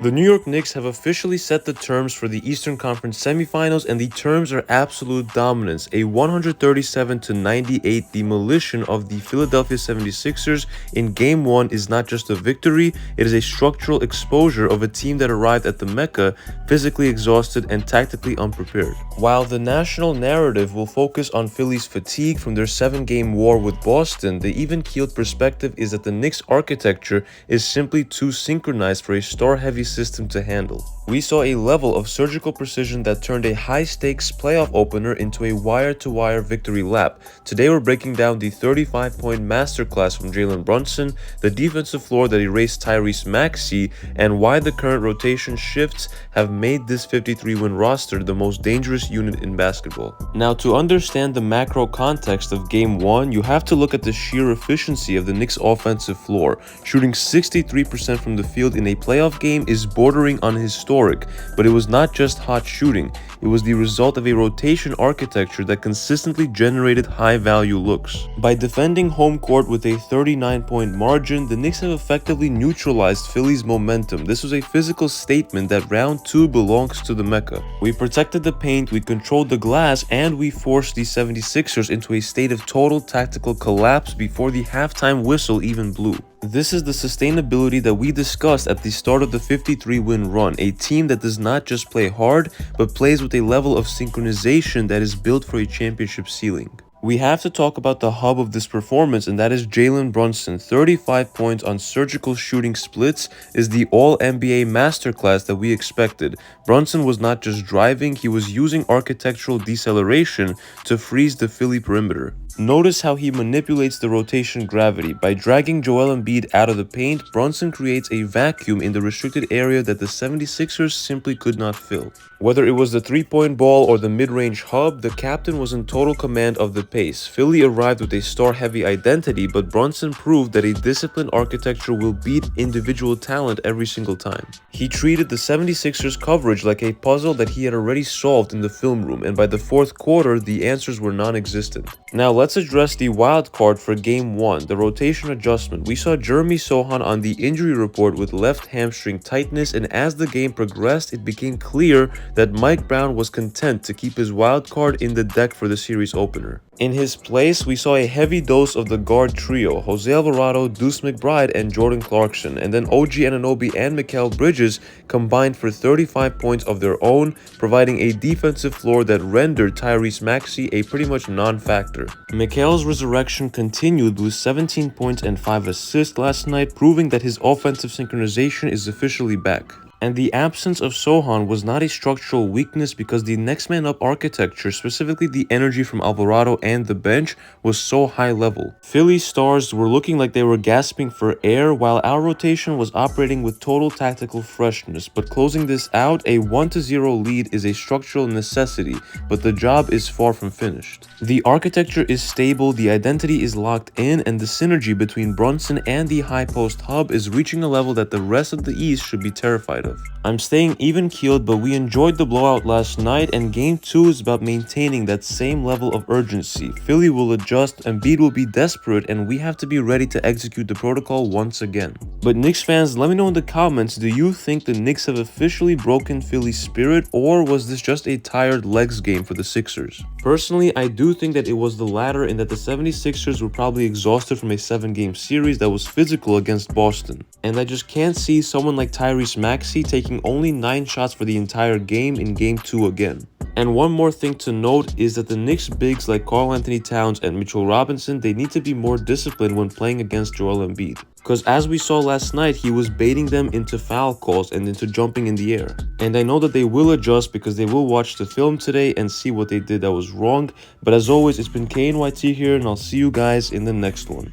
The New York Knicks have officially set the terms for the Eastern Conference Semifinals, and the terms are absolute dominance, a 137-98 demolition of the Philadelphia 76ers in Game 1 is not just a victory, it is a structural exposure of a team that arrived at the Mecca physically exhausted and tactically unprepared. While the national narrative will focus on Philly's fatigue from their 7-game war with Boston, the even-keeled perspective is that the Knicks' architecture is simply too synchronized for a star-heavy system to handle. We saw a level of surgical precision that turned a high-stakes playoff opener into a wire-to-wire victory lap. Today we're breaking down the 35-point masterclass from Jalen Brunson, the defensive floor that erased Tyrese Maxey, and why the current rotation shifts have made this 53-win roster the most dangerous unit in basketball. Now, to understand the macro context of Game 1, you have to look at the sheer efficiency of the Knicks' offensive floor. Shooting 63% from the field in a playoff game is bordering on historic, but it was not just hot shooting, it was the result of a rotation architecture that consistently generated high-value looks. By defending home court with a 39-point margin, the Knicks have effectively neutralized Philly's momentum. This was a physical statement that round 2 belongs to the Mecca. We protected the paint, we controlled the glass, and we forced the 76ers into a state of total tactical collapse before the halftime whistle even blew. This is the sustainability that we discussed at the start of the 53-win run, a team that does not just play hard, but plays with a level of synchronization that is built for a championship ceiling. We have to talk about the hub of this performance, and that is Jalen Brunson. 35 points on surgical shooting splits is the all-NBA masterclass that we expected. Brunson was not just driving, he was using architectural deceleration to freeze the Philly perimeter. Notice how he manipulates the rotation gravity. By dragging Joel Embiid out of the paint, Brunson creates a vacuum in the restricted area that the 76ers simply could not fill. Whether it was the three-point ball or the mid-range hub, the captain was in total command of the pace. Philly arrived with a star-heavy identity, but Brunson proved that a disciplined architecture will beat individual talent every single time. He treated the 76ers coverage like a puzzle that he had already solved in the film room, and by the fourth quarter, the answers were non-existent. Now let's address the wild card for Game 1, the rotation adjustment. We saw Jeremy Sohan on the injury report with left hamstring tightness, and as the game progressed, it became clear that Mike Brown was content to keep his wild card in the deck for the series opener. In his place, we saw a heavy dose of the guard trio, Jose Alvarado, Deuce McBride, and Jordan Clarkson, and then OG Anunoby and Mikal Bridges combined for 35 points of their own, providing a defensive floor that rendered Tyrese Maxey a pretty much non-factor. Mikal's resurrection continued with 17 points and 5 assists last night, proving that his offensive synchronization is officially back. And the absence of Sohan was not a structural weakness because the next man up architecture, specifically the energy from Alvarado and the bench, was so high level. Philly's stars were looking like they were gasping for air, while our rotation was operating with total tactical freshness. But closing this out, a 1-0 lead is a structural necessity, but the job is far from finished. The architecture is stable, the identity is locked in, and the synergy between Brunson and the high post hub is reaching a level that the rest of the East should be terrified of. I'm staying even-keeled, but we enjoyed the blowout last night, and Game 2 is about maintaining that same level of urgency. Philly will adjust, Embiid will be desperate, and we have to be ready to execute the protocol once again. But Knicks fans, let me know in the comments, do you think the Knicks have officially broken Philly's spirit, or was this just a tired legs game for the Sixers? Personally, I do think that it was the latter, in that the 76ers were probably exhausted from a 7-game series that was physical against Boston. And I just can't see someone like Tyrese Maxey taking only 9 shots for the entire game in Game 2 again. And one more thing to note is that the Knicks bigs like Karl-Anthony Towns and Mitchell Robinson, they need to be more disciplined when playing against Joel Embiid. Because as we saw last night, he was baiting them into foul calls and into jumping in the air. And I know that they will adjust because they will watch the film today and see what they did that was wrong. But as always, it's been KNYT here, and I'll see you guys in the next one.